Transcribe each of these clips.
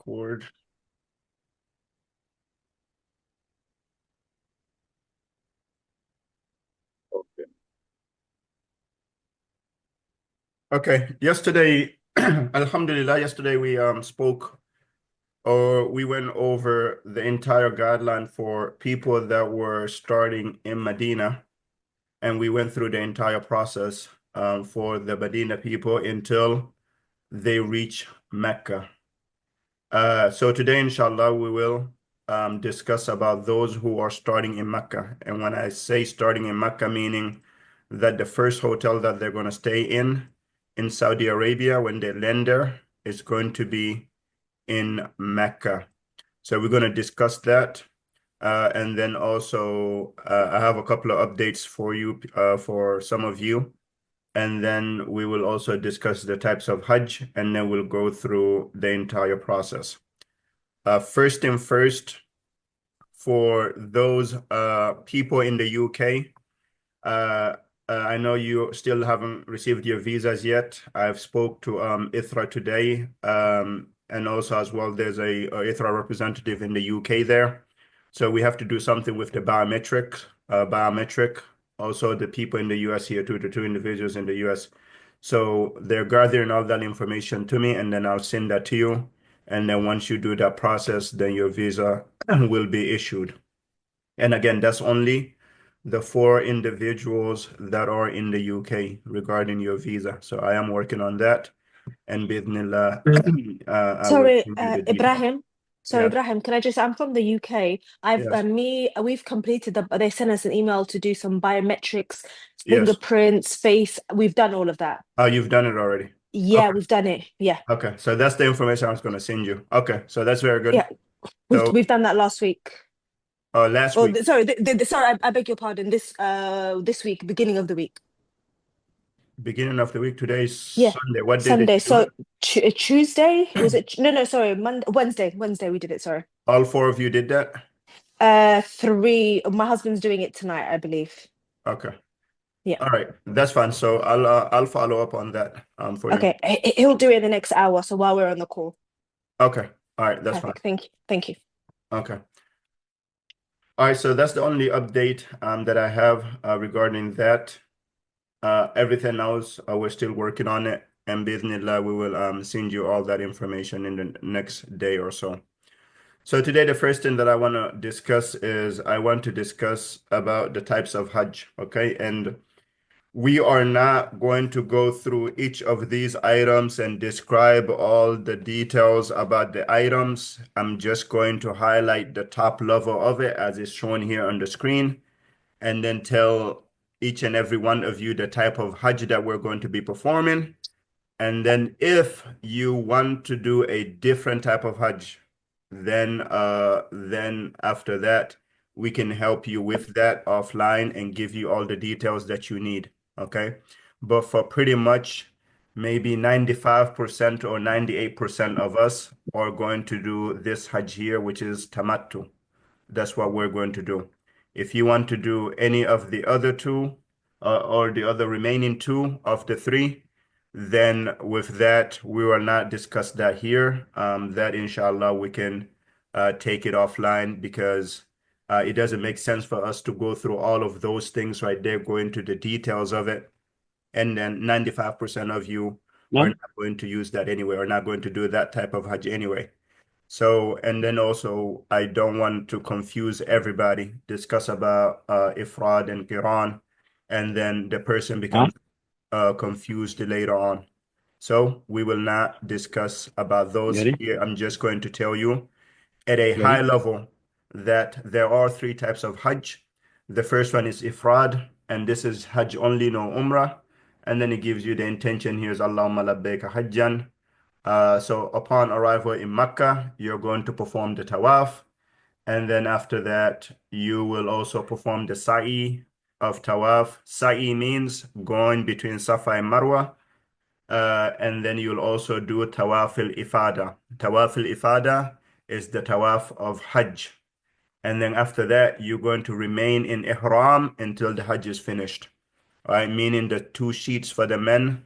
record. Okay. Okay. Yesterday, Alhamdulillah, yesterday we spoke or we went over the entire guideline for people that were starting in Medina, and we went through the entire process for the Medina people until they reach Mecca. So today, inshallah, we will discuss about those who are starting in Mecca. And when I say starting in Mecca, meaning that the first hotel that they're going to stay in Saudi Arabia when they land there is going to be in Mecca. So we're going to discuss that. And then also, I have a couple of updates for you, for some of you. And then we will also discuss the types of Hajj, and then we'll go through the entire process. First thing first, for those people in the UK, I know you still haven't received your visas yet. I've spoke to ITHRA today, and also as well, there's a ITHRA representative in the UK there. So we have to do something with the biometric. Also, the people in the US here, the two individuals in the US. So they're gathering all that information to me, and then I'll send that to you. And then once you do that process, then your visa will be issued. And again, that's only the 4 individuals that are in the UK regarding your visa. So I am working on that. And bidnillah, I will Sorry, send you the details. Ibrahim. Sorry, Yes, Ibrahim. Can I just? I'm from the UK. yes, We've completed the. They sent us an email to do some biometrics, yes. fingerprints, face. We've done all of that. Oh, you've done it already. Yeah, Okay, we've done it. Yeah, okay. So that's the information I was going to send you. Okay, so that's very good. yeah. We've So we've done that last week. last Oh, week, sorry. Sorry, I beg your pardon. This week, beginning of the week. beginning of the week, today is Yeah, Sunday. What day did Sunday. you do So it? Tuesday was it? No, no. Sorry, Monday, Wednesday. Wednesday we did it. Sorry. All 4 of you did that? Three. My husband's doing it tonight, I believe. Okay. Yeah. All right. That's fine. So I'll follow up on that for you. Okay, he'll do it in the next hour. So while we're on the call, Okay. All right. That's fine. perfect. Thank you. Thank you. Okay. All right. So that's the only update that I have regarding that. Everything else, we're still working on it. And bismillah, we will send you all that information in the next day or so. So today, the first thing that I want to discuss is I want to discuss about the types of Hajj. Okay. And we are not going to go through each of these items and describe all the details about the items. I'm just going to highlight the top level of it as is shown here on the screen, and then tell each and every one of you the type of Hajj that we're going to be performing. And then if you want to do a different type of Hajj, then after that, we can help you with that offline and give you all the details that you need. Okay. But for pretty much maybe 95% or 98% of us are going to do this Hajj here, which is tamattu. That's what we're going to do. If you want to do any of the other two or the other remaining two of the three, then with that, we will not discuss that here. That inshallah we can take it offline because it doesn't make sense for us to go through all of those things right there, go into the details of it. And then 95% of you are No? not going to use that anyway, or not going to do that type of Hajj anyway. So, and then also, I don't want to confuse everybody, discuss about Ifrad and Qiran, and then the person Huh? becomes confused later on. So we will not discuss about those Gary? here. I'm just going to tell you at a high Gary? level that there are 3 types of Hajj. The first one is Ifrad, and this is Hajj only, no Umrah. And then it gives you the intention here is Allahumma labbaika Hajjan. So upon arrival in Makkah, you're going to perform the tawaf. And then after that, you will also perform the sa'i of tawaf. Sa'i means going between Safa and Marwa. And then you'll also do tawaf al-ifada. Tawaf al-ifada is the tawaf of Hajj. And then after that, you're going to remain in ihram until the Hajj is finished. All right, meaning the 2 sheets for the men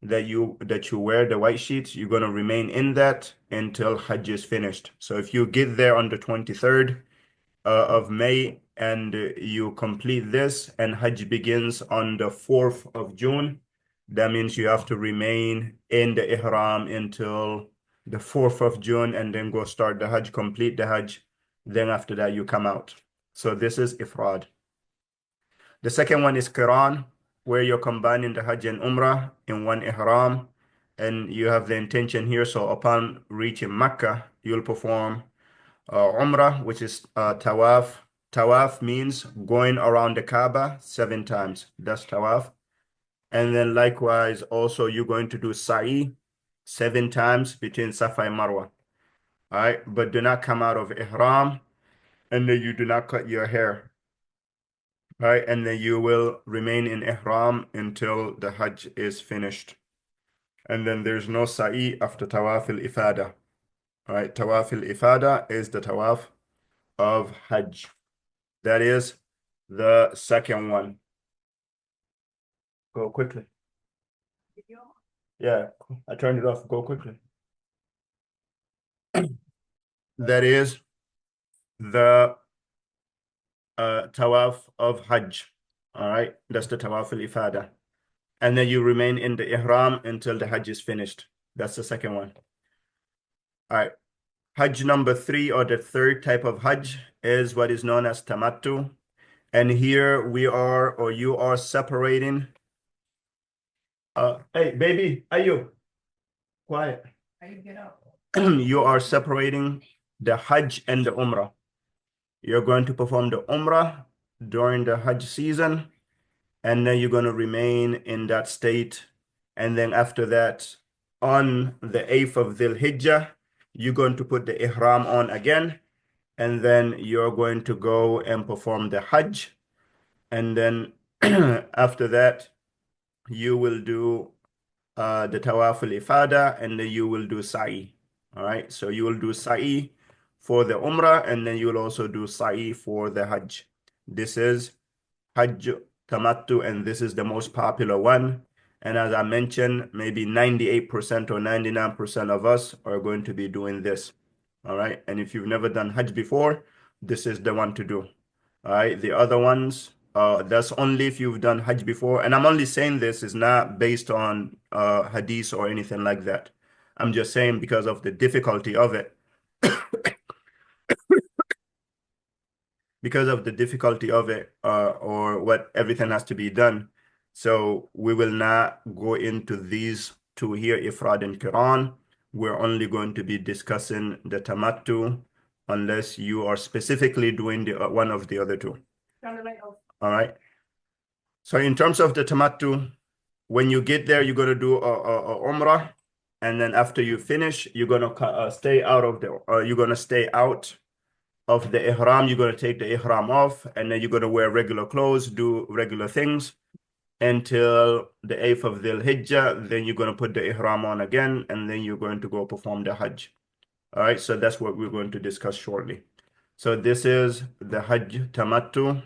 that you wear, the white sheets, you're going to remain in that until Hajj is finished. So if you get there on the 23rd of May and you complete this and Hajj begins on the 4th of June, that means you have to remain in the Ihram until the 4th of June and then go start the Hajj, complete the Hajj. Then after that, you come out. So this is Ifrad. The second one is Qiran, where you're combining the Hajj and Umrah in one Ihram, and you have the intention here. So upon reaching Makkah, you'll perform Umrah, which is Tawaf. Tawaf means going around the Kaaba 7 times. That's Tawaf. And then likewise, also you're going to do Sa'i 7 times between Safa and Marwa. All right, but do not come out of Ihram, and then you do not cut your hair. Right, and then you will remain in Ihram until the Hajj is finished. And then there's no Sa'i after Tawaf al-Ifada. Right, Tawaf al-Ifada is the Tawaf of Hajj. That is the second one. Go quickly. Yeah, I turned it off. Go quickly. That is the Tawaf of Hajj. All right, that's the Tawaf al-Ifada. And then you remain in the Ihram until the Hajj is finished. That's the second one. All right. Hajj number 3, or the third type of Hajj, is what is known as Tamattu. And here we are, or you are separating. Hey, baby, are you quiet? You are separating the Hajj and the Umrah. You're going to perform the Umrah during the Hajj season, and then you're going to remain in that state. And then after that, on the 8th of Dhul Hijjah, you're going to put the Ihram on again, and then you're going to go and perform the Hajj. And then after that, you will do the Tawaf al-Ifada, and then you will do Sa'i. All right, so you will do Sa'i for the Umrah, and then you will also do Sa'i for the Hajj. This is Hajj Tamattu, and this is the most popular one. And as I mentioned, maybe 98% or 99% of us are going to be doing this. All right, and if you've never done Hajj before, this is the one to do. All right, the other ones, that's only if you've done Hajj before. And I'm only saying this is not based on hadith or anything like that. I'm just saying because of the difficulty of it. Because of the difficulty of it, or what everything has to be done. So we will not go into these two here, Ifrad and Qiran. We're only going to be discussing the Tamattu, unless you are specifically doing the one of the other two. All right. So in terms of the Tamattu, when you get there, you're going to do a Umrah, and then after you finish, you're going to stay out of the. You're going to stay out of the Ihram. You're going to take the Ihram off, and then you're going to wear regular clothes, do regular things until the 8th of Dhul Hijjah. Then you're going to put the Ihram on again, and then you're going to go perform the Hajj. All right, so that's what we're going to discuss shortly. So this is the Hajj Tamattu,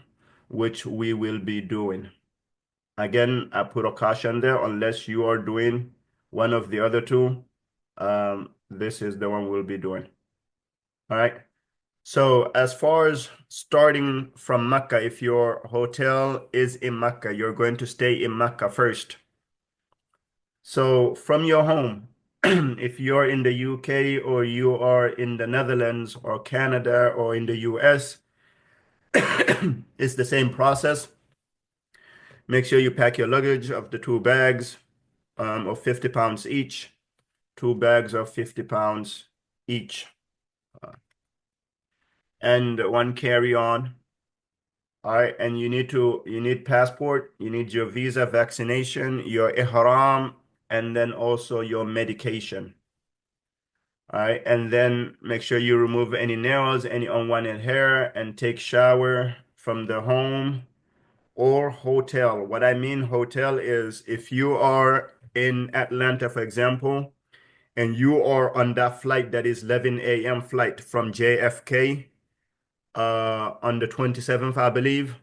which we will be doing. Again, I put a caution there, unless you are doing one of the other two. This is the one we'll be doing. All right. So as far as starting from Makkah, if your hotel is in Makkah, you're going to stay in Makkah first. So from your home, if you're in the UK or you are in the Netherlands or Canada or in the US, it's the same process. Make sure you pack your luggage of the 2 bags of 50 pounds each, 2 bags of 50 pounds each, and one carry-on. All right, and you need passport, you need your visa, vaccination, your ihram, and then also your medication. All right, and then make sure you remove any nails, any unwanted hair, and take shower from the home or hotel. What I mean hotel is if you are in Atlanta, for example, and you are on that flight that is 11 a.m. flight from JFK on the 27th, I believe,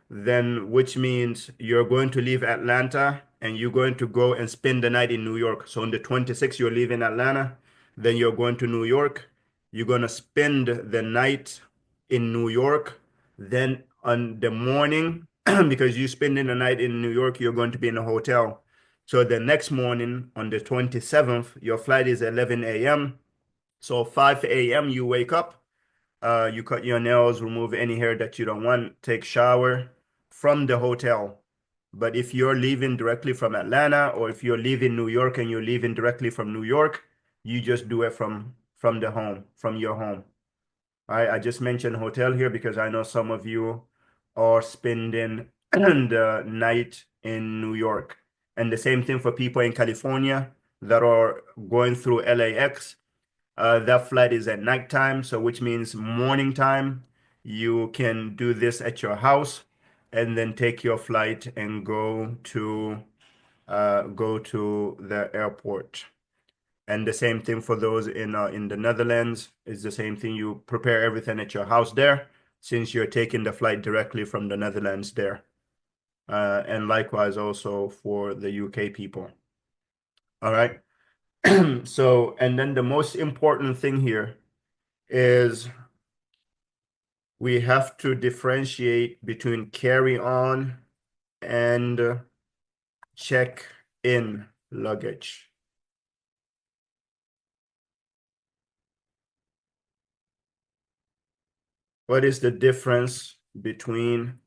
then which means you're going to leave Atlanta and you're going to go and spend the night in New York. So on the 26th, you're leaving Atlanta, then you're going to New York. You're going to spend the night in New York. Then on the morning, because you're spending the night in New York, you're going to be in a hotel. So the next morning, on the 27th, your flight is 11 a.m. So 5 a.m. you wake up, you cut your nails, remove any hair that you don't want, take shower from the hotel. But if you're leaving directly from Atlanta, or if you're leaving New York and you're leaving directly from New York, you just do it from the home, from your home. I just mentioned hotel here because I know some of you are spending the night in New York. And the same thing for people in California that are going through LAX. That flight is at nighttime, so which means morning time. You can do this at your house and then take your flight and go to the airport. And the same thing for those in the Netherlands is the same thing. You prepare everything at your house there, since you're taking the flight directly from the Netherlands there. And likewise also for the UK people. All right. So, and then the most important thing here is we have to differentiate between carry-on and check-in luggage. What is the difference between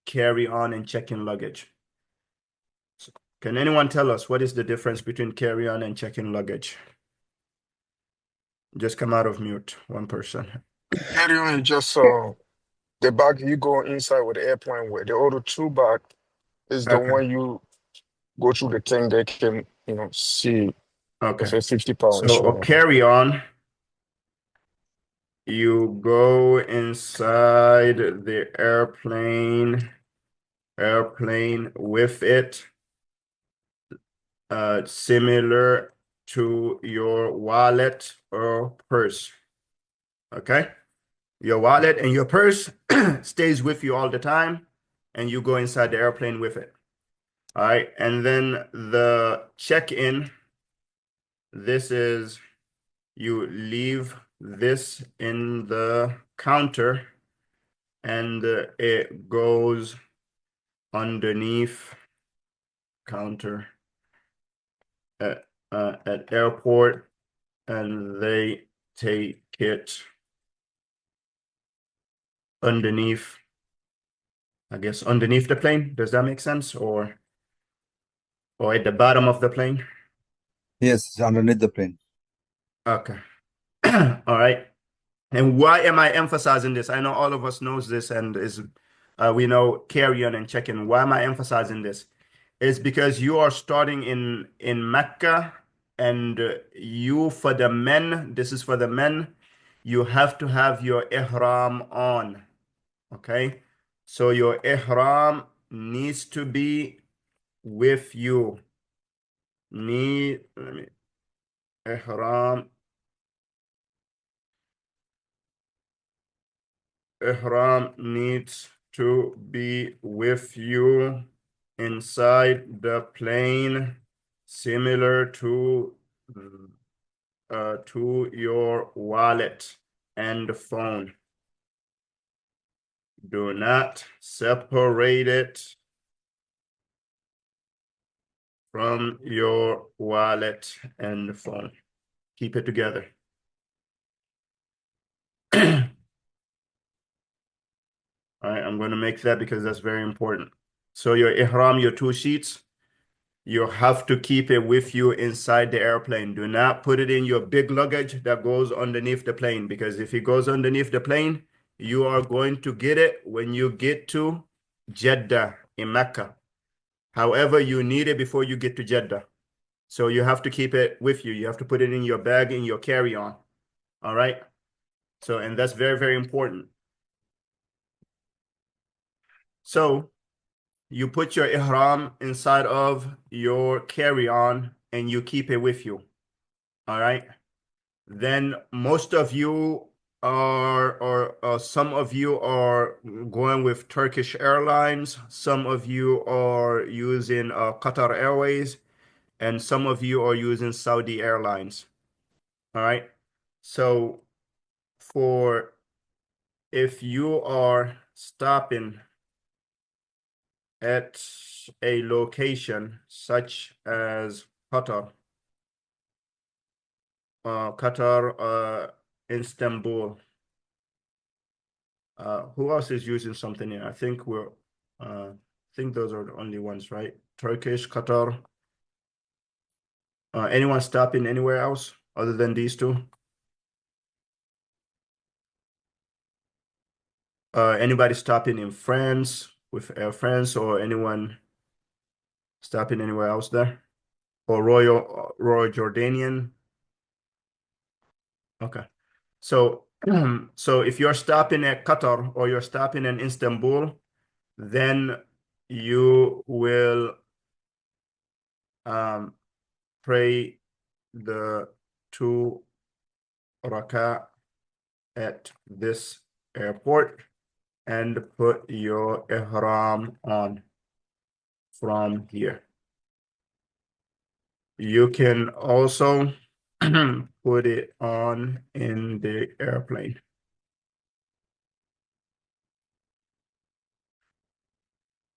carry-on and check-in luggage? So can anyone tell us what is the difference between carry-on and check-in luggage? Just come out of mute, one person. Carry-on is just the bag you go inside with the airplane with. The other two bag is the Okay, one you go through the thing they can, see okay. if a 50 pound So issue or a whatever. carry-on, you go inside the airplane with it, similar to your wallet or purse. Okay? Your wallet and your purse stays with you all the time, and you go inside the airplane with it. All right. And then the check-in, this is you leave this in the counter, and it goes underneath counter at airport, and they take it underneath, I guess, underneath the plane. Does that make sense? Or at the bottom of the plane? Yes, it's underneath the plane. Okay. All right. And why am I emphasizing this? I know all of us knows this and is we know carry-on and check-in. Why am I emphasizing this? It's because you are starting in Mecca, and you, for the men, this is for the men, you have to have your ihram on. Okay? So your ihram needs to be with you. Ihram Ihram needs to be with you inside the plane, similar to your wallet and phone. Do not separate it from your wallet and phone. Keep it together. All right, I'm going to make that because that's very important. So your ihram, your two sheets, you have to keep it with you inside the airplane. Do not put it in your big luggage that goes underneath the plane, because if it goes underneath the plane, you are going to get it when you get to Jeddah in Mecca. However, you need it before you get to Jeddah. So you have to keep it with you. You have to put it in your bag, in your carry-on. All right? So, and that's very, very important. So you put your ihram inside of your carry-on and you keep it with you. All right. Then most of you or some of you are going with Turkish Airlines, some of you are using Qatar Airways, and some of you are using Saudi Airlines. All right. So for if you are stopping at a location such as Qatar, Istanbul. Who else is using something here? I think those are the only ones, right? Turkish, Qatar. Anyone stopping anywhere else other than these two? Anybody stopping in France with Air France, or anyone stopping anywhere else there? Or Royal Jordanian? Okay. So so if you're stopping at Qatar or you're stopping in Istanbul, then you will pray the 2 rakah at this airport and put your ihram on from here. You can also put it on in the airplane.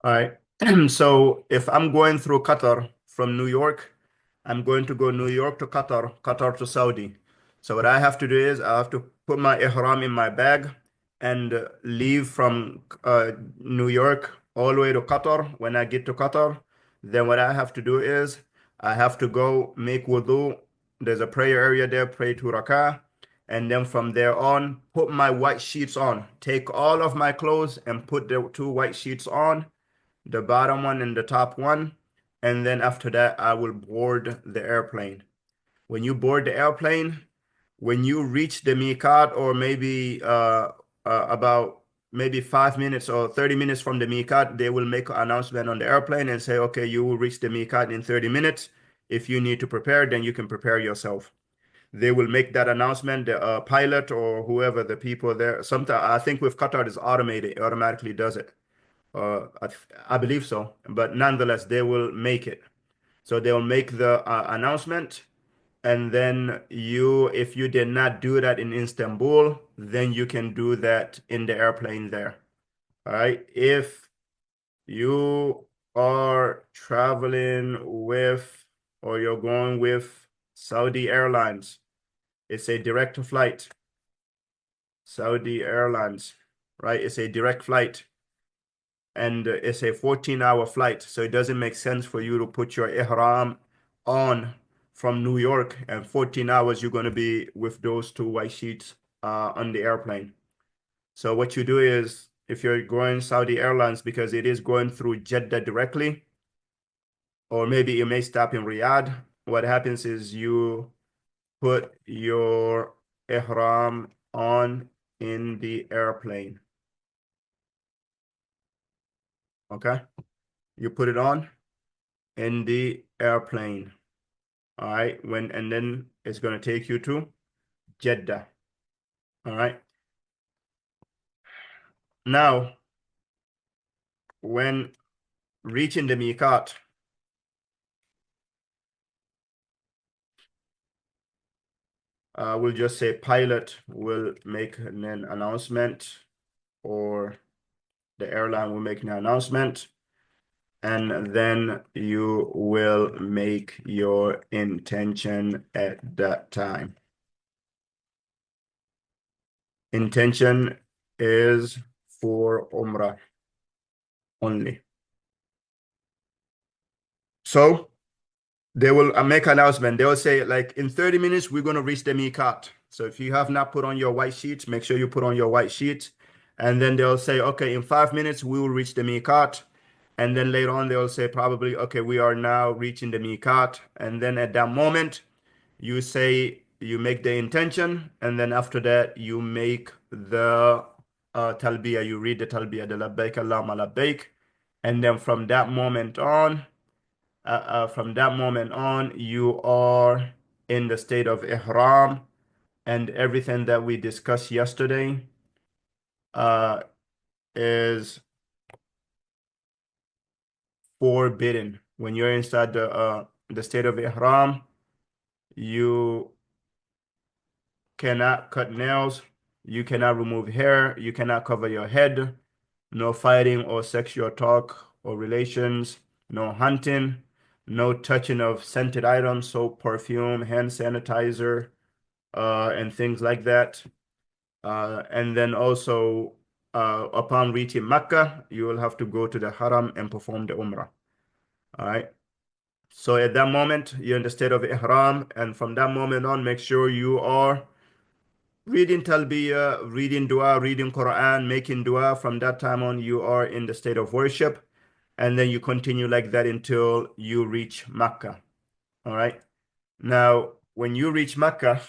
All right. So if I'm going through Qatar from New York, I'm going to go New York to Qatar, Qatar to Saudi. So what I have to do is I have to put my ihram in my bag and leave from New York all the way to Qatar. When I get to Qatar, then what I have to do is I have to go make wudu. There's a prayer area there, pray 2 rakah. And then from there on, put my white sheets on. Take all of my clothes and put the 2 white sheets on, the bottom one and the top one, and then after that I will board the airplane. When you board the airplane, when you reach the miqat, or maybe about maybe 5 minutes or 30 minutes from the miqat, they will make an announcement on the airplane and say, okay, you will reach the miqat in 30 minutes. If you need to prepare, then you can prepare yourself. They will make that announcement, the pilot or whoever, the people there. Sometimes I think with Qatar it's automated, it automatically does it. I believe so, but nonetheless, they will make it. So they'll make the announcement, and then if you did not do that in Istanbul, then you can do that in the airplane there. All right. If you are traveling with, or you're going with Saudi Airlines, it's a direct flight. Saudi Airlines, right? It's a direct flight. And it's a 14-hour flight, so it doesn't make sense for you to put your ihram on from New York, and 14 hours you're going to be with those 2 white sheets on the airplane. So what you do is, if you're going Saudi Airlines, because it is going through Jeddah directly, or maybe it may stop in Riyadh, what happens is you put your ihram on in the airplane. Okay? You put it on in the airplane. All right, and then it's going to take you to Jeddah. All right. Now, when reaching the miqat, we'll just say pilot will make an announcement, or the airline will make an announcement, and then you will make your intention at that time. Intention is for Umrah only. So they will make announcement. They will say, like, in 30 minutes, we're going to reach the miqat. So if you have not put on your white sheets, make sure you put on your white sheet. And then they'll say, okay, in 5 minutes, we will reach the miqat. And then later on, they'll say probably, okay, we are now reaching the miqat. And then at that moment, you say, you make the intention. And then after that, you make the talbiyah. You read the talbiyah, the labbaik Allahumma labbaik. And then from that moment on, you are in the state of ihram, and everything that we discussed yesterday is forbidden. When you're inside the state of ihram, you cannot cut nails, you cannot remove hair, you cannot cover your head, no fighting or sexual talk or relations, no hunting, no touching of scented items, soap, perfume, hand sanitizer, and things like that. And then also, upon reaching Mecca, you will have to go to the Haram and perform the Umrah. All right. So at that moment, you're in the state of Ihram, and from that moment on, make sure you are reading Talbiyah, reading Dua, reading Quran, making Dua. From that time on, you are in the state of worship, and then you continue like that until you reach Mecca. All right. Now, when you reach Mecca,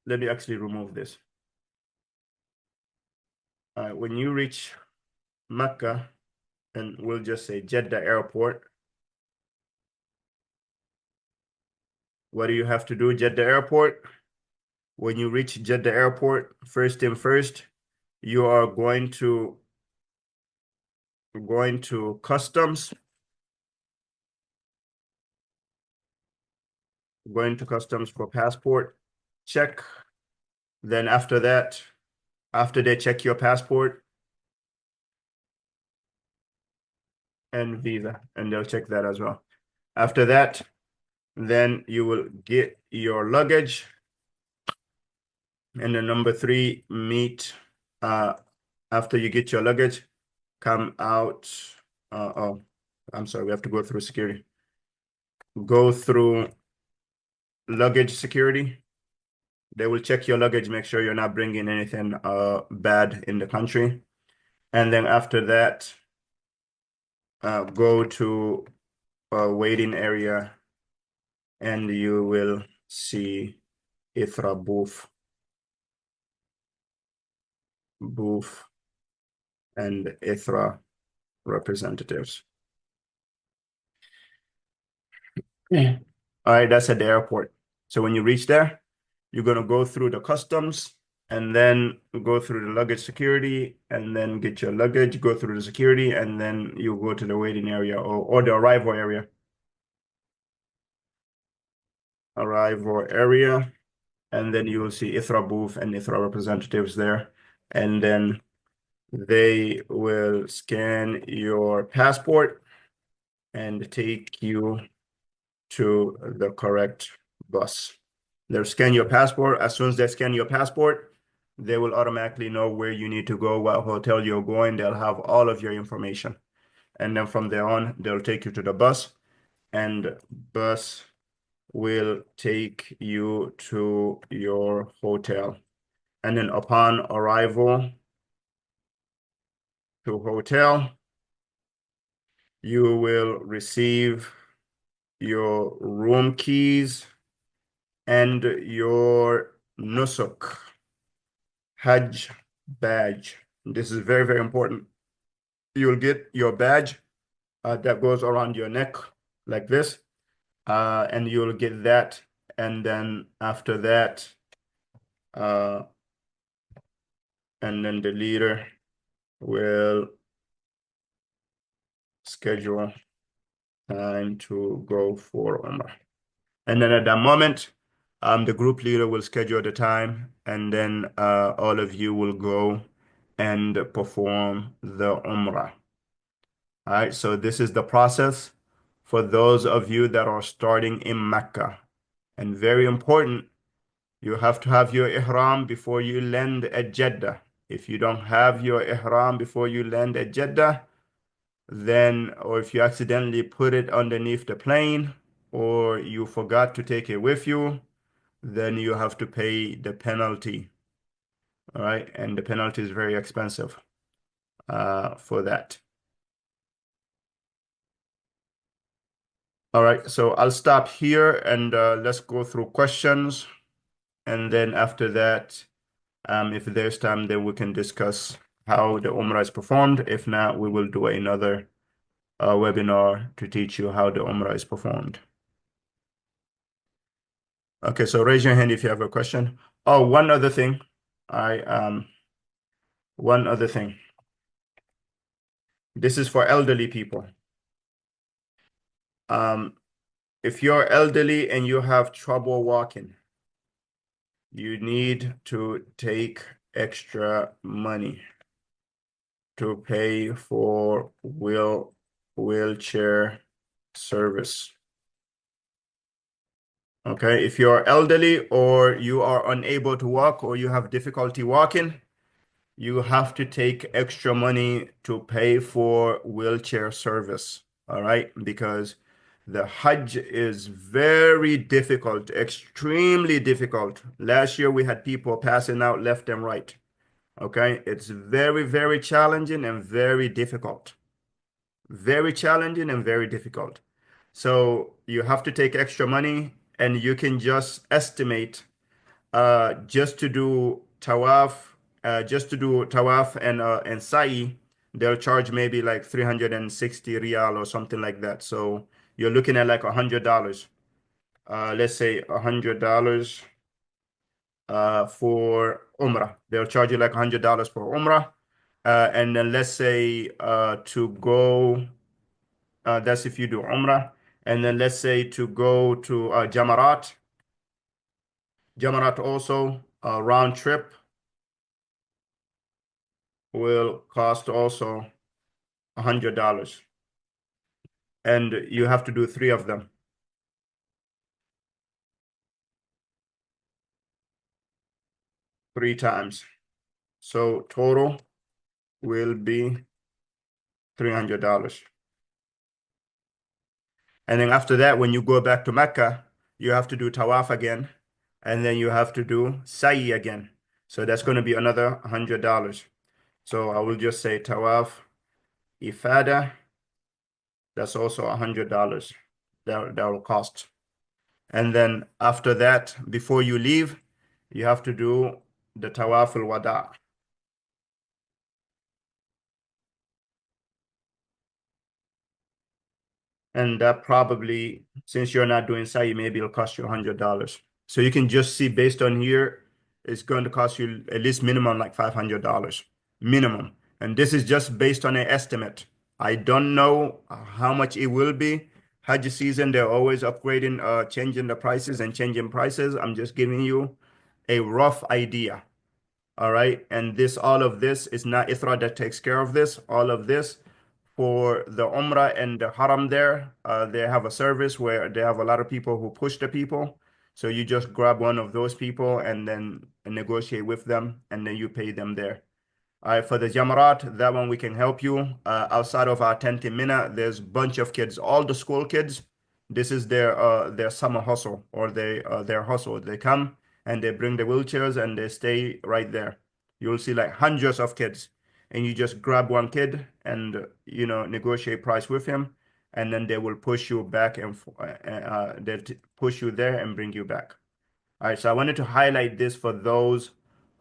let me actually remove this. All right. When you reach Mecca, and we'll just say Jeddah Airport, what do you have to do, Jeddah Airport? When you reach Jeddah Airport, first thing first, you are going to customs, for passport check. Then after that, after they check your passport and visa, and they'll check that as well. After that, then you will get your luggage. And then number 3, meet, after you get your luggage, come out. Oh, I'm sorry, we have to go through security. Go through luggage security. They will check your luggage, make sure you're not bringing anything bad in the country. And then after that, go to a waiting area, and you will see ITHRA booth and ITHRA representatives. Yeah. All right, that's at the airport. So when you reach there, you're going to go through the customs, and then go through the luggage security, and then get your luggage, go through the security, and then you go to the waiting area, or the arrival area. And then you will see ITHRA booth and ITHRA representatives there. And then they will scan your passport and take you to the correct bus. They'll scan your passport. As soon as they scan your passport, they will automatically know where you need to go, what hotel you're going. They'll have all of your information. And then from there on, they'll take you to the bus, and bus will take you to your hotel. And then upon arrival to hotel, you will receive your room keys and your nusuk Hajj badge. This is very, very important. You'll get your badge that goes around your neck like this, and you'll get that. And then after that, and then the leader will schedule time to go for Umrah. And then at that moment, the group leader will schedule the time, and then all of you will go and perform the Umrah. All right, so this is the process for those of you that are starting in Mecca. And very important, you have to have your ihram before you land at Jeddah. If you don't have your ihram before you land at Jeddah, then, or if you accidentally put it underneath the plane, or you forgot to take it with you, then you have to pay the penalty. All right, and the penalty is very expensive for that. All right, so I'll stop here, and let's go through questions. And then after that, if there's time, then we can discuss how the Umrah is performed. If not, we will do another webinar to teach you how the Umrah is performed. Okay, so raise your hand if you have a question. Oh, one other thing. One other thing. This is for elderly people. If you're elderly and you have trouble walking, you need to take extra money to pay for wheelchair service. Okay, if you're elderly or you are unable to walk or you have difficulty walking, you have to take extra money to pay for wheelchair service. All right, because the Hajj is very difficult, extremely difficult. Last year we had people passing out left and right. Okay, it's very, very challenging and very difficult. Very challenging and very difficult. So you have to take extra money and you can just estimate just to do tawaf and sa'i, they'll charge maybe like 360 riyal or something like that. So you're looking at like $100. Let's say $100 for Umrah. They'll charge you like $100 for Umrah. And then let's say to go, that's if you do Umrah. And then let's say to go to Jamarat. Jamarat also, round trip will cost also $100. And you have to do 3 of them. 3 times. So total will be $300. And then after that, when you go back to Mecca, you have to do tawaf again, and then you have to do sa'i again. So that's going to be another $100. So I will just say tawaf ifada. That's also $100 that will cost. And then after that, before you leave, you have to do the tawaf al-wada. And that probably, since you're not doing sa'i, maybe it'll cost you $100. So you can just see based on here, it's going to cost you at least minimum like $500 minimum. And this is just based on an estimate. I don't know how much it will be. Hajj season, they're always upgrading, changing the prices and changing prices. I'm just giving you a rough idea. All right. And all of this is not Ithra that takes care of this. All of this for the Umrah and the Haram there, they have a service where they have a lot of people who push the people. So you just grab one of those people and then negotiate with them, and then you pay them there. All right, for the Jamarat, that one we can help you. Outside of our tent in Mina, there's a bunch of kids, all the school kids. This is their summer hustle or their hustle. They come and they bring the wheelchairs and they stay right there. You'll see like hundreds of kids, and you just grab one kid and negotiate price with him, and then they will push you back and they'll push you there and bring you back. All right, so I wanted to highlight this for those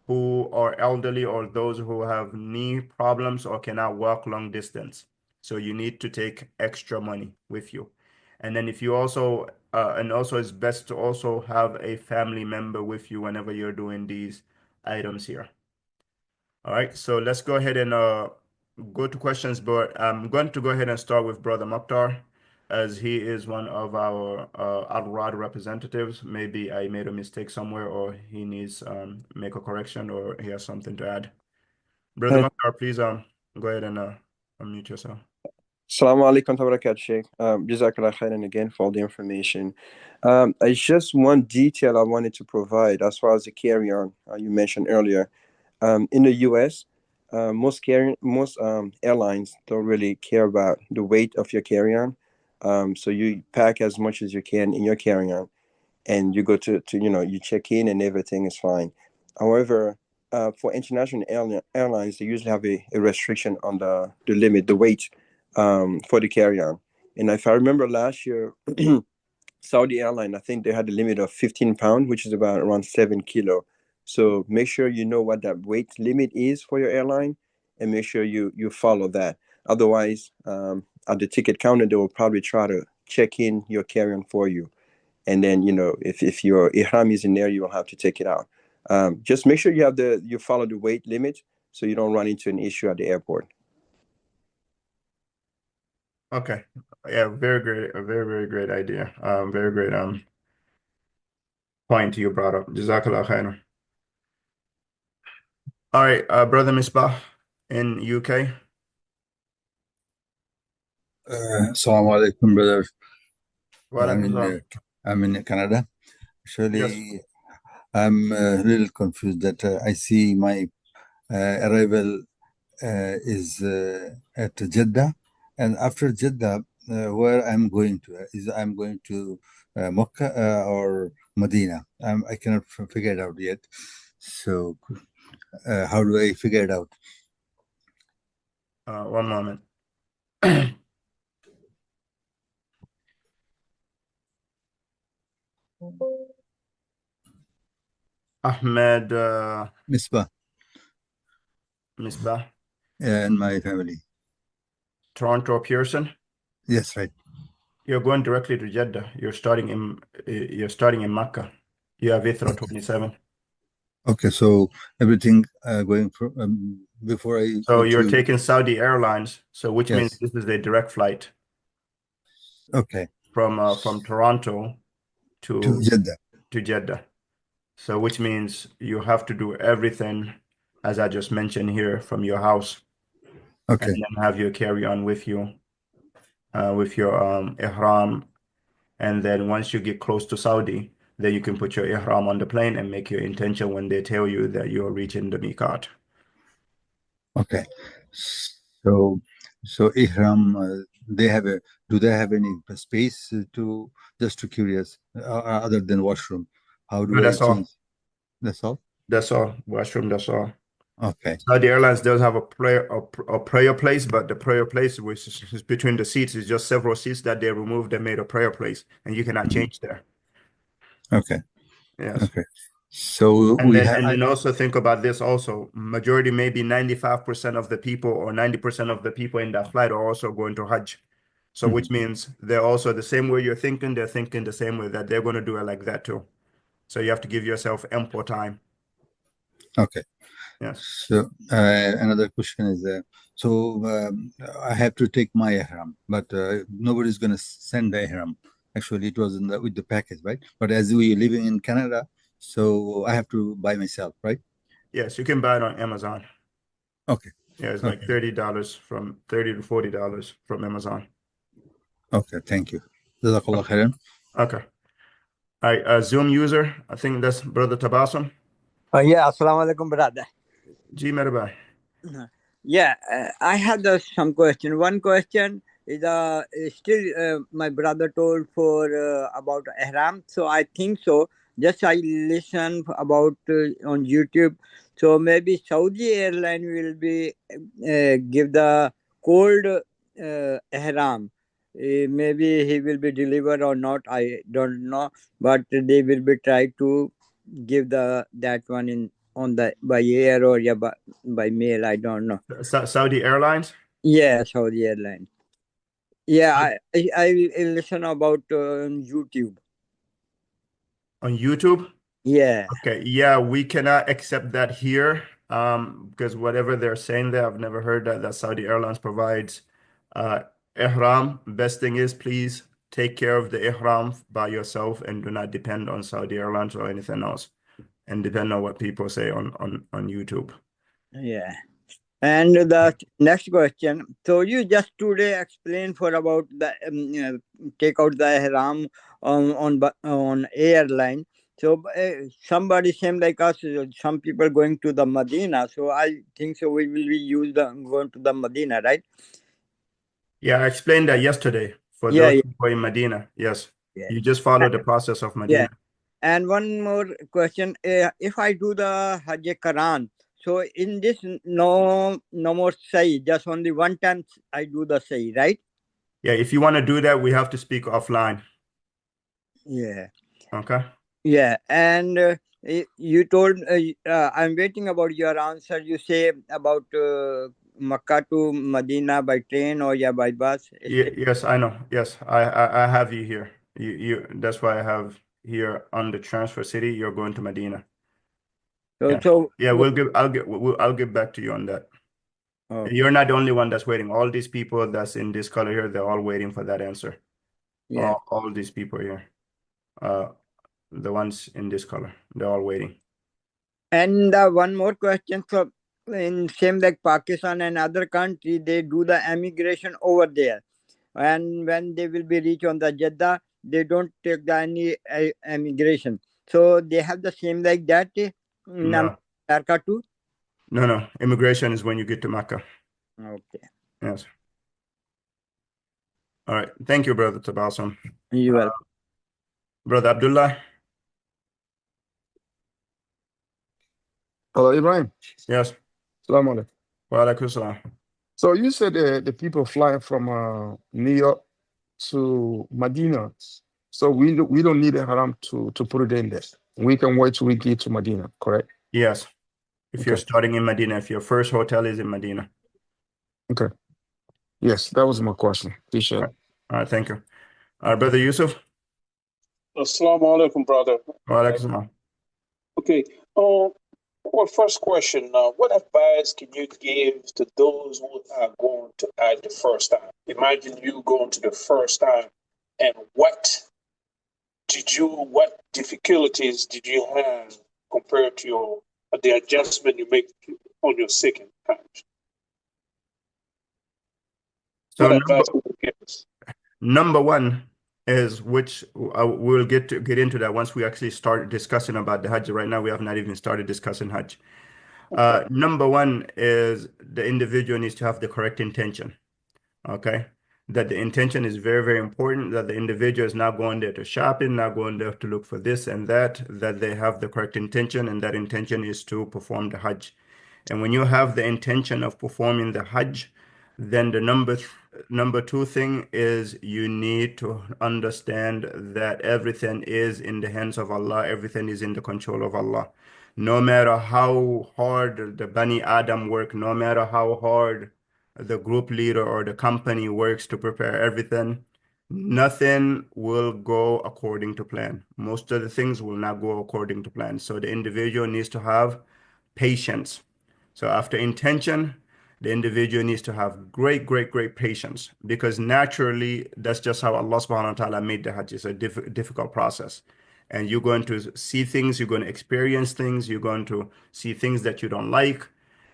who are elderly or those who have knee problems or cannot walk long distance. So you need to take extra money with you. And then if you also, and also it's best to also have a family member with you whenever you're doing these items here. All right, so let's go ahead and go to questions, but I'm going to go ahead and start with Brother Mukhtar, as he is one of our Al-Rad representatives. Maybe I made a mistake somewhere, or he needs make a correction, or he has something to add. Brother Mukhtar, please go ahead and unmute yourself. Assalamu alaikum wa barakatuh, Sheikh. Jazakallah khairan again for all the information. I just one detail I wanted to provide as far as the carry-on you mentioned earlier. In the US, most airlines don't really care about the weight of your carry-on. So you pack as much as you can in your carry-on, and you go to you check in and everything is fine. However, for international airlines, they usually have a restriction on the limit, the weight for the carry-on. And if I remember last year, Saudi airline, I think they had a limit of 15 pounds, which is about around 7 kilo. So make sure you know what that weight limit is for your airline, and make sure you follow that. Otherwise, at the ticket counter, they will probably try to check in your carry-on for you. And then, if your ihram is in there, you don't have to take it out. Just make sure you follow the weight limit so you don't run into an issue at the airport. Okay. Yeah, very great. A very, very great idea. Very great point you brought up. Jazakallah khairan. All right, Brother Misbah in UK. Assalamu alaikum, brother. Wa alaikum salam. I'm in Canada. Actually, Yes. I'm a little confused that I see my arrival is at Jeddah, and after Jeddah, where I'm going to I'm going to Makkah or Medina. I cannot figure it out yet. So, how do I figure it out? One moment. Ahmed Misbah Misbah, and my family. Toronto Pearson. Yes, right. You're going directly to Jeddah. You're starting in Makkah. You have Ithra 27. Okay, so everything going for before I So go you're to taking Saudi Airlines, which means yes. this is a direct flight Okay, from Toronto to to Jeddah. Jeddah. So which means you have to do everything as I just mentioned here from your house, and Okay, then have your carry-on with you, with your ihram. And then once you get close to Saudi, then you can put your ihram on the plane and make your intention when they tell you that you're reaching the miqat. okay. So, Ihram, do they have any space to just to curious other than washroom? How No, do I that's all. change? That's all. That's all. Washroom, that's all. Okay, Saudi Airlines does have a prayer place, but the prayer place, which is between the seats, is just several seats that they removed and made a prayer place, and you cannot change there. okay, Yes. okay. So And then also think about this also. Majority, maybe 95% of the people or 90% of the people in that flight are also going to Hajj. So which means they're also the same way you're thinking, they're thinking the same way that they're going to do it like that too. So you have to give yourself ample time. okay. Yes. So another question is I have to take my ihram, but nobody's going to send the ihram. Actually, it was with the package, right? But as we living in Canada, so I have to buy myself, right? Yes, you can buy it on Amazon. Okay. Yeah, it's like $30 from $30 to $40 from Amazon. Okay. Thank you. Jazakallah khairan. Okay. All right, Zoom user, I think that's Brother Tabassum. Yeah, assalamu alaikum, brother. Ji merhaba. Yeah, I have some question. One question is still my brother told for about ihram. So I think so. Just I listen about on YouTube. So maybe Saudi airline will be give the cold ihram. Maybe he will be delivered or not. I don't know, but they will be try to give that one in on the by air or yeah by mail. I don't know. Saudi Airlines? Yeah, Saudi Airlines. Yeah, I listen about YouTube. On YouTube? Yeah, Okay, yeah, we cannot accept that here because whatever they're saying there, I've never heard that Saudi Airlines provides ihram. Best thing is please take care of the ihram by yourself and do not depend on Saudi Airlines or anything else, and depend on what people say on YouTube. yeah. And the next question. So you just today explained for about the take out the ihram on airline. So somebody same like us, some people going to the Medina. So I think so. We will be going to the Medina, right? Yeah, I explained that yesterday for Yeah, those yeah, people in Medina. Yes, yeah. you just follow the process of Yeah. Medina. And one more question: if I do the Hajj Quran, so in this no more say, just only one time I do the say, right? Yeah, if you want to do that, we have to speak offline. Yeah, Okay. yeah. And you told I'm waiting about your answer. You say about Makkah to Medina by train or yeah by bus. Yes, I know. Yes, I have you here. That's why I have here on the transfer city, you're going to Medina. So, Yeah. so Yeah, I'll get back to you on that. oh, You're not the only one that's waiting. All these people that's in this color here, they're all waiting for that answer. yeah. All these people here, the ones in this color, they're all waiting. And one more question. So in same like Pakistan and other country, they do the emigration over there. And when they will be reach on the Jeddah, they don't take the any emigration. So they have the same like that in No, America too. no. Immigration is when you get to Makkah. Okay. Yes. All right. Thank you, brother Tabassum. You are Brother Abdullah. Hello, Ibrahim. Yes. Salaam alaikum. Wa alaikum salam. So you said the people flying from New York to Medina. So we don't need a haram to put it in there. We can wait till we get to Medina, correct? Yes. If you're Okay. starting in Medina, if your first hotel is in Medina. Okay. Yes, that was my question. Appreciate it. All right. Thank you. Brother Yusuf. Assalamu alaikum, brother. Wa alaikum salam. Okay. Well, first question, what advice can you give to those who are going to Hajj the first time? Imagine you going to the first time, and what difficulties did you have compared to the adjustment you make on your second Hajj? So What advice would you give us? number one is which we'll get into that once we actually start discussing about the Hajj. Right now, we have not even started discussing Hajj. Okay. Number one is the individual needs to have the correct intention. Okay. That the intention is very, very important, that the individual is not going there to shopping, not going there to look for this and that they have the correct intention, and that intention is to perform the Hajj. And when you have the intention of performing the Hajj, then the number two thing is you need to understand that everything is in the hands of Allah, everything is in the control of Allah. No matter how hard the Bani Adam work, no matter how hard the group leader or the company works to prepare everything, nothing will go according to plan. Most of the things will not go according to plan. So the individual needs to have patience. So after intention, the individual needs to have great patience, because naturally that's just how Allah subhanahu wa ta'ala made the Hajj. It's a difficult process. And you're going to see things, you're going to experience things, you're going to see things that you don't like,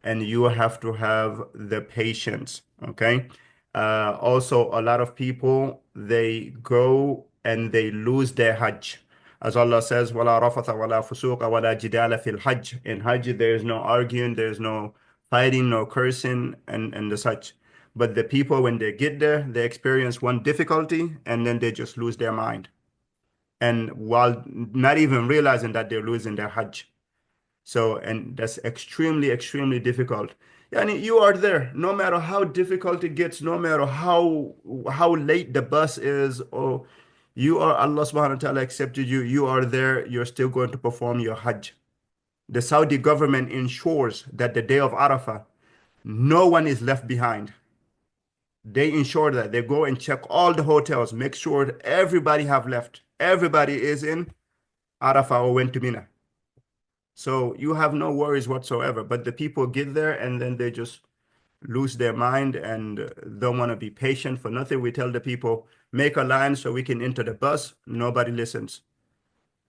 and you have to have the patience. Okay. Also, a lot of people, they go and they lose their Hajj. As Allah says, وَلَا رَفَثَ وَلَا فُسُوقَ وَلَا جِدَالَ فِي الْحَجِّ. In Hajj, there is no arguing, there is no fighting, no cursing, and the such. But the people, when they get there, they experience one difficulty, and then they just lose their mind. And while not even realizing that they're losing their Hajj. So, and that's extremely difficult. Yani you are there, no matter how difficult it gets, no matter how late the bus is, or you are, Allah subhanahu wa ta'ala accepted you, you are there, you're still going to perform your Hajj. The Saudi government ensures that the day of Arafah, no one is left behind. They ensure that they go and check all the hotels, make sure everybody have left. Everybody is in Arafah or went to Mina. So you have no worries whatsoever. But the people get there and then they just lose their mind and don't want to be patient for nothing. We tell the people, make a line so we can enter the bus. Nobody listens.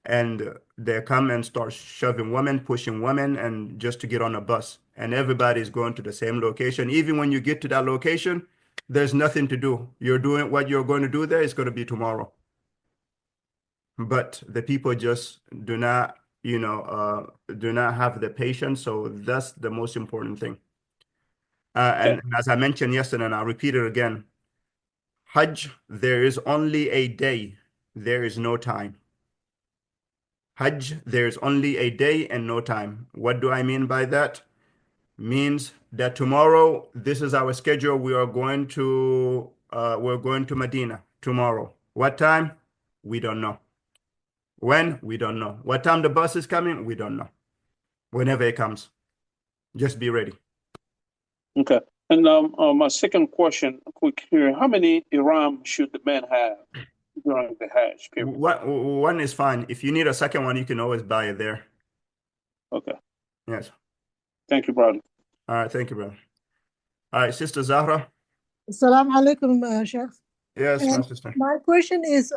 And they come and start shoving women, pushing women, and just to get on a bus. And everybody's going to the same location. Even when you get to that location, there's nothing to do. You're doing what you're going to do there is going to be tomorrow. But the people just do not, do not have the patience. So that's the most important thing. And as I mentioned yesterday, and I'll repeat it again, Hajj, there is only a day. There is no time. Hajj, there's only a day and no time. What do I mean by that? Means that tomorrow, this is our schedule. We're going to Medina tomorrow. What time? We don't know. When? We don't know. What time the bus is coming? We don't know. Whenever it comes, just be ready. Okay. And my second question, quick here: how many ihram should the man have? during the Hajj period. One is fine. If you need a second one, you can always buy it there. Okay. Yes. Thank you, brother. All right. Thank you, brother. All right, Sister Zahra. Assalamu alaikum, Sheikh. Yes, my And sister. my question is,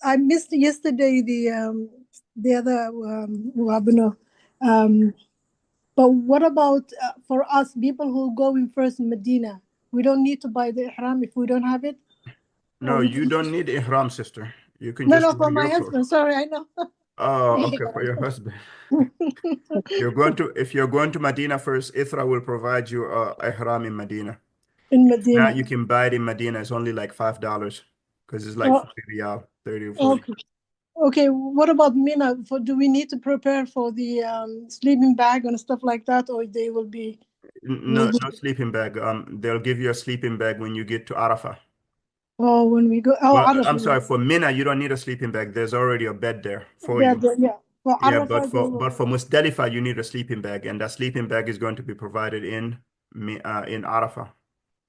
I missed yesterday the other webinar. But what about for us people who go in first in Medina? We don't need to buy the ihram if we don't have it. No, you don't need ihram, sister. You can No, just no, wear for my your clothes. husband. Sorry, I know. Oh, okay, for your husband. If you're going to Medina first, Ithra will provide you ihram in Medina. In Now Medina. you can buy it in Medina. It's only like $5 because it's like Oh, 40 riyal, 30 or 40. okay. Okay. What about Mina? Do we need to prepare for the sleeping bag and stuff like that, or they will be? No, no sleeping bag. They'll give you a sleeping bag when you get to Arafah. Oh, when we go. Oh, Well, I'm Arafah. sorry, for Mina, you don't need a sleeping bag. There's already a bed there for Yeah, you. yeah. For Yeah, but Arafah, they for will. Musdalifah, you need a sleeping bag, and that sleeping bag is going to be provided in Arafah.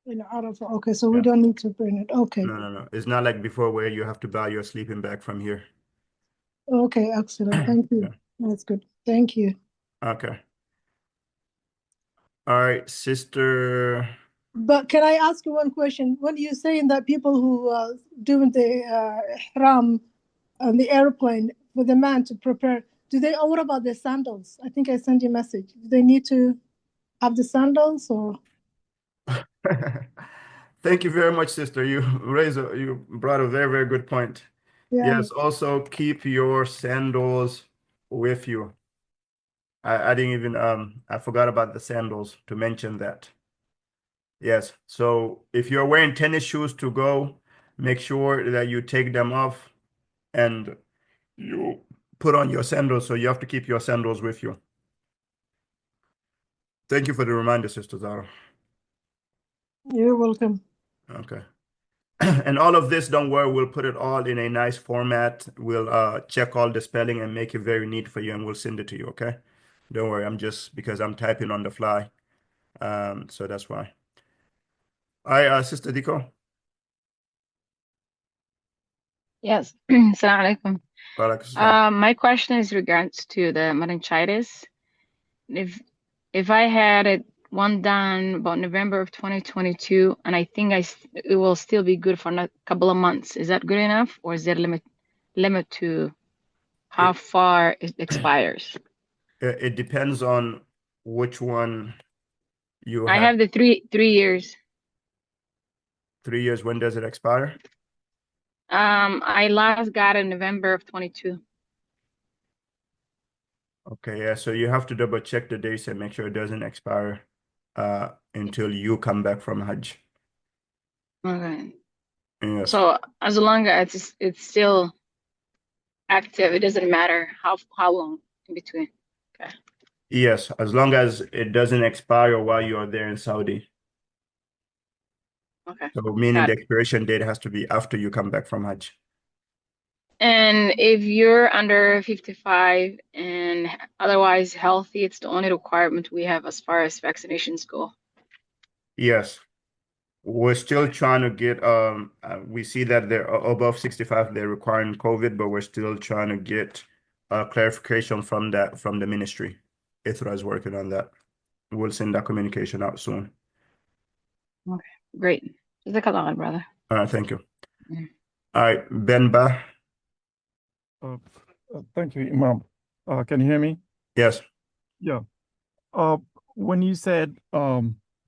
In Arafah. Okay, so we Yeah. don't need to bring it. Okay. No. It's not like before where you have to buy your sleeping bag from here. Okay, excellent. Thank you. Yeah. That's good. Thank you. Okay. All right, sister. But can I ask you one question? When you're saying that people who doing the ihram on the airplane for the man to prepare, what about the sandals? I think I sent you a message. Do they need to have the sandals or? Thank you very much, sister. You brought a very, very good point. Yeah. Yes, also keep your sandals with you. I didn't even I forgot about the sandals to mention that. Yes. So if you're wearing tennis shoes to go, make sure that you take them off and you put on your sandals. So you have to keep your sandals with you. Thank you for the reminder, Sister Zara. You're welcome. Okay. And all of this, don't worry, we'll put it all in a nice format. We'll check all the spelling and make it very neat for you, and we'll send it to you, okay? Don't worry, because I'm typing on the fly. So that's why. All right, Sister Diko. Yes. Assalamu alaikum. Walaikum salam. My question is regards to the meningitis. If I had one done about November of 2022, and I think it will still be good for a couple of months. Is that good enough, or is there a limit to how far it expires? It depends on which one you I have. have the 3 years. 3 years, when does it expire? I last got it in November of 22. Okay, yeah, so you have to double check the dates and make sure it doesn't expire until you come back from Hajj. Okay. Yes. So as long as it's still active, it doesn't matter how long in between. Okay. Yes, as long as it doesn't expire while you are there in Saudi. Okay. So meaning Got the it. expiration date has to be after you come back from Hajj. And if you're under 55 and otherwise healthy, it's the only requirement we have as far as vaccinations go. Yes. We're still trying to get we see that they're above 65, they're requiring COVID, but we're still trying to get clarification from the ministry. ITRA is working on that. We'll send that communication out soon. Okay, great. Jazakallah, brother. All right, thank you. Mhm. All right, Benba. Thank you, Imam. Can you hear me? Yes. Yeah. When you said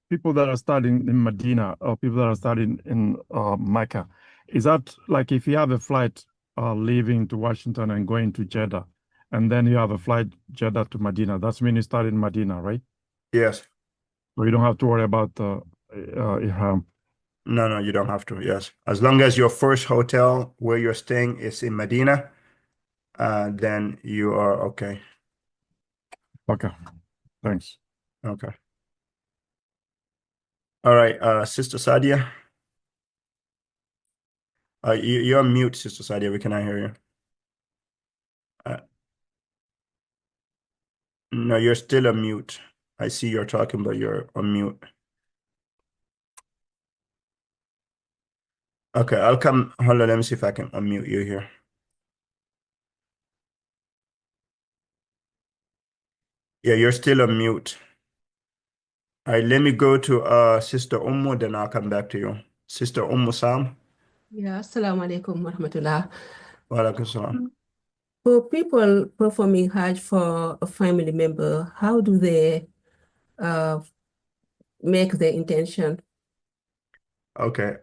people that are studying in Medina or people that are studying in Mecca, is that like if you have a flight leaving to Washington and going to Jeddah, and then you have a flight Jeddah to Medina, that's when you start in Medina, right? Yes. So you don't have to worry about Ihram. No, you don't have to. Yes. As long as your first hotel where you're staying is in Medina, then you are okay. Okay. Thanks. Okay. All right, Sister Sadia. You're on mute, Sister Sadia. We cannot hear you. No, you're still on mute. I see you're talking, but you're on mute. Okay, I'll come. Hold on, let me see if I can unmute you here. Yeah, you're still on mute. All right, let me go to Sister Ummu, then I'll come back to you. Sister Ummu Sam. Yeah, assalamu alaikum warahmatullah. Wa alaikum salam. For people performing Hajj for a family member, how do they uh, make the intention? Okay.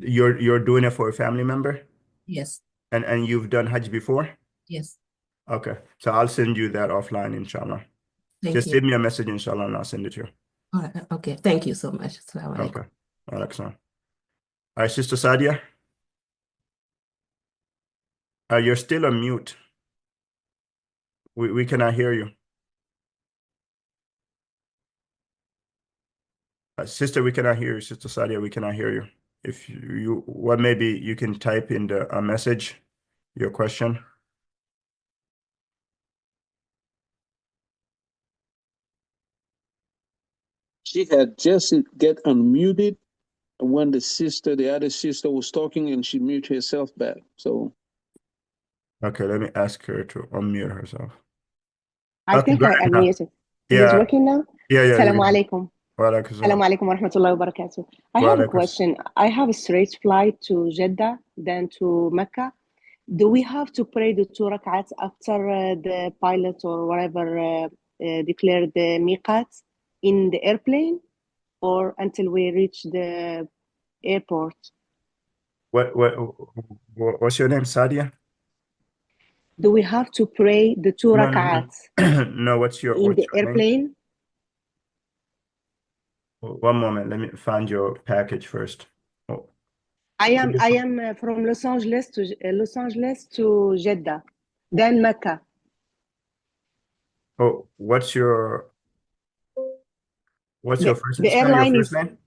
You're doing it for a family member? Yes, And you've done Hajj before? yes. Okay. So I'll send you that offline, inshallah. Thank Just you. send me a message, inshallah, and I'll send it to you. All right, okay, thank you so much. Assalamu alaikum. Okay. Wa alaikum salam. All right, Sister Sadia. You're still on mute. We cannot hear you. Sister, we cannot hear you. Sister Sadia, we cannot hear you. If maybe you can type in the message your question. She had just get unmuted when the other sister was talking, and she muted herself back. So Okay, let me ask her to unmute herself. I Okay, think go I ahead now. unmuted. Is it Yeah, working now? yeah. Assalamu alaikum. Wa alaikum Assalamu salam. alaikum wa rahmatullahi wa barakatuh. I Wa have a alaikum question. I have a straight flight to Jeddah, then to Mecca. Do we have to pray the two rak'ats after the pilot or whatever declare the miqat in the airplane, or until we reach the airport? What's your name, Sadia? Do we have to pray the two No, rak'ats no. What's in your the name? airplane? One moment. Let me find your package first. Oh, I am from Los Angeles to Jeddah, then Mecca. what's your first? The Spell your airline first is name.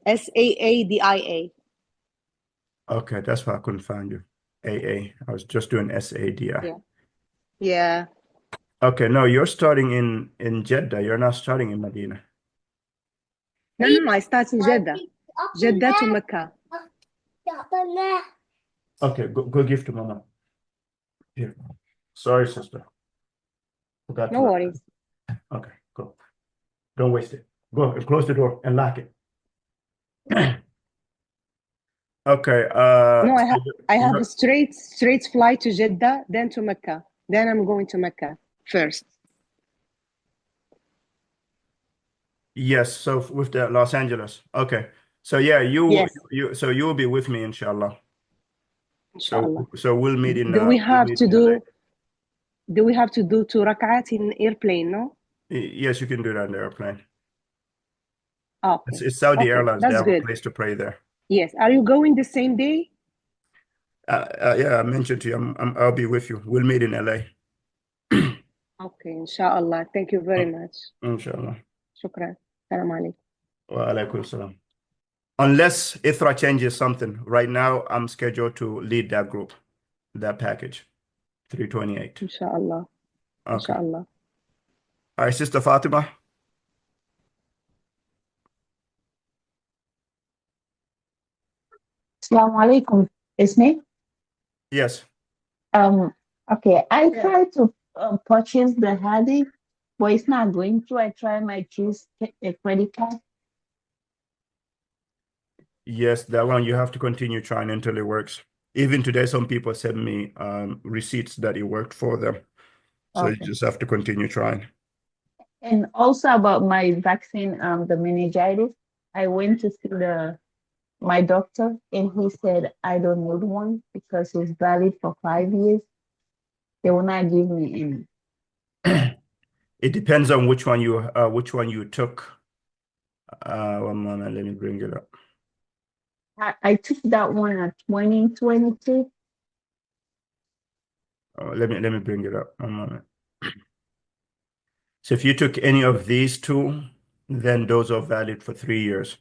SAADIA. Okay, that's why I couldn't find you. AA. I was just doing SADI. Yeah. Yeah. Okay, no, you're starting in Jeddah. You're not starting in Medina. No, I start in Jeddah. Jeddah to Mecca. Okay, go give to Mama. Here. Sorry, sister. Forgot to No lock worries. it. Okay, go. Don't waste it. Go and close the door and lock it. Okay. No, I have you're- a straight flight to Jeddah, then to Mecca. Then I'm going to Mecca first. Yes, so with the Los Angeles. Okay. So yeah, Yes, so you will be with me, inshallah. inshallah. So we'll meet in Do we we'll have meet to in LA. do two rak'at in airplane, no? Yes, you can do that on the airplane. Okay. It's Saudi Okay, Airlines. They that's have a good. place to pray there. Yes. Are you going the same day? Yeah, I mentioned to you, I'll be with you. We'll meet in LA. Okay, inshallah. Thank you very much. Inshallah. Shukran. Salam alaikum. Wa alaikum salam. Unless Ithra changes something, right now I'm scheduled to lead that group, that package, 328. Inshallah. Okay. Inshallah. All right, Sister Fatima. Assalamu alaikum. It's me. Yes. Okay, I tried to purchase the Hadi, but it's not going through. I try my choose a credit card. Yes, that one you have to continue trying until it works. Even today, some people send me receipts that it worked for them. So you Okay. just have to continue trying. And also about my vaccine, the meningitis, I went to see my doctor, and he said I don't need one because it's valid for 5 years. They will not give me any. It depends on which one you took. One moment, let me bring it up. I took that one at 2022. Let me bring it up. One moment. So if you took any of these two, then those are valid for 3 years.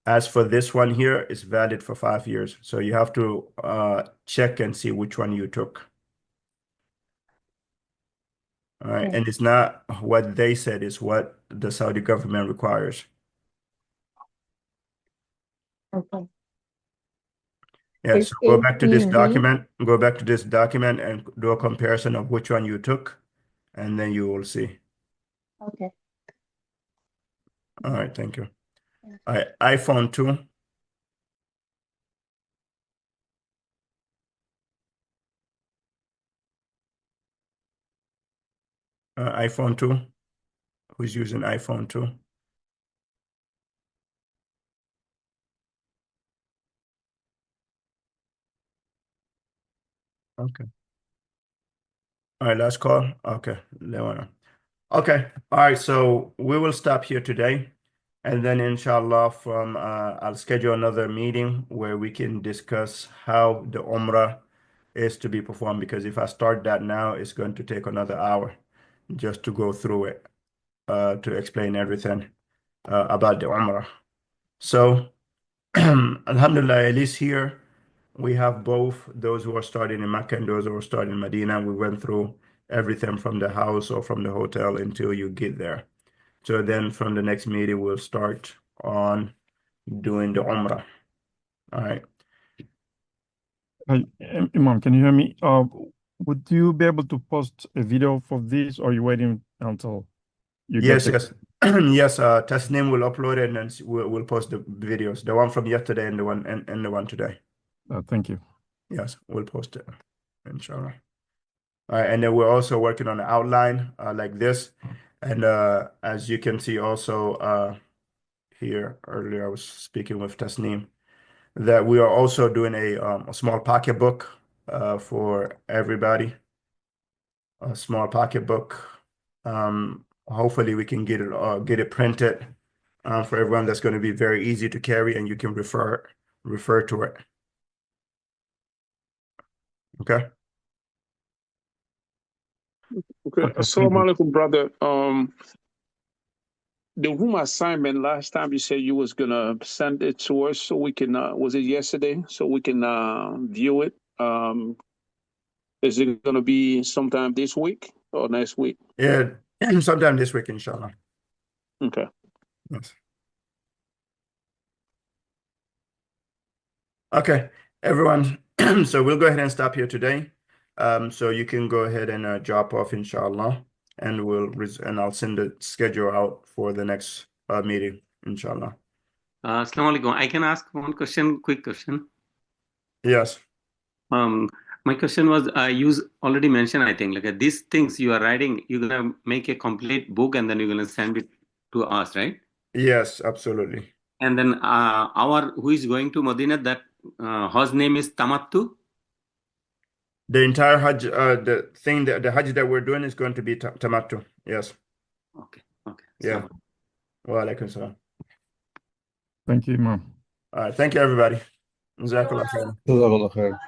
As for this one here, it's valid for 5 years. So you have to check and see which one you took. All right. Okay. And it's not what they said, it's what the Saudi government requires. Okay. Yeah, Is so go it back to this easy? document, and do a comparison of which one you took, and then you will see. Okay. All right, thank you. All right, iPhone 2. iPhone 2. Who's using iPhone 2? Okay. All right, last call. Okay, Leona. Okay, all right, so we will stop here today. And then inshallah I'll schedule another meeting where we can discuss how the Umrah is to be performed, because if I start that now, it's going to take another hour just to go through it, to explain everything about the Umrah. So Alhamdulillah, at least here we have both those who are starting in Makkah and those who are starting in Medina. We went through everything from the house or from the hotel until you get there. So then from the next meeting, we'll start on doing the Umrah. All right. Hi, Imam, can you hear me? Would you be able to post a video for this, or are you waiting until you Yes, get yes. Yes, Tasnim will upload it, and then we'll post the videos. The one from yesterday and the one today. Thank you. Yes, we'll post it, inshallah. All right, and then we're also working on the outline like this. And as you can see also here earlier, I was speaking with Tasnim, that we are also doing a small pocketbook for everybody. A small pocketbook. Hopefully we can get it printed for everyone. That's going to be very easy to carry, and you can refer to it. Okay. Okay. Assalamu alaikum, brother. The room assignment last time you said you was gonna send it to us so we can was it yesterday? So we can view it. Is it gonna be sometime this week or next week? Yeah, sometime this week, inshallah. Okay. Yes. Okay, everyone. So we'll go ahead and stop here today. So you can go ahead and drop off, inshallah, and I'll send the schedule out for the next meeting, inshallah. Assalamu alaikum. I can ask one question, quick question. Yes. My question was, you already mentioned, I think, like these things you are writing, you're gonna make a complete book and then you're gonna send it to us, right? Yes, absolutely. And then who is going to Medina, that Hajj name is Tamattu. The entire Hajj, the Hajj that we're doing is going to be Tamattu. Yes. Okay. Okay. Yeah. Wa alaikum salam. Thank you, Imam. All right. Thank you, everybody. Jazakallah khair. Jazakallah khair.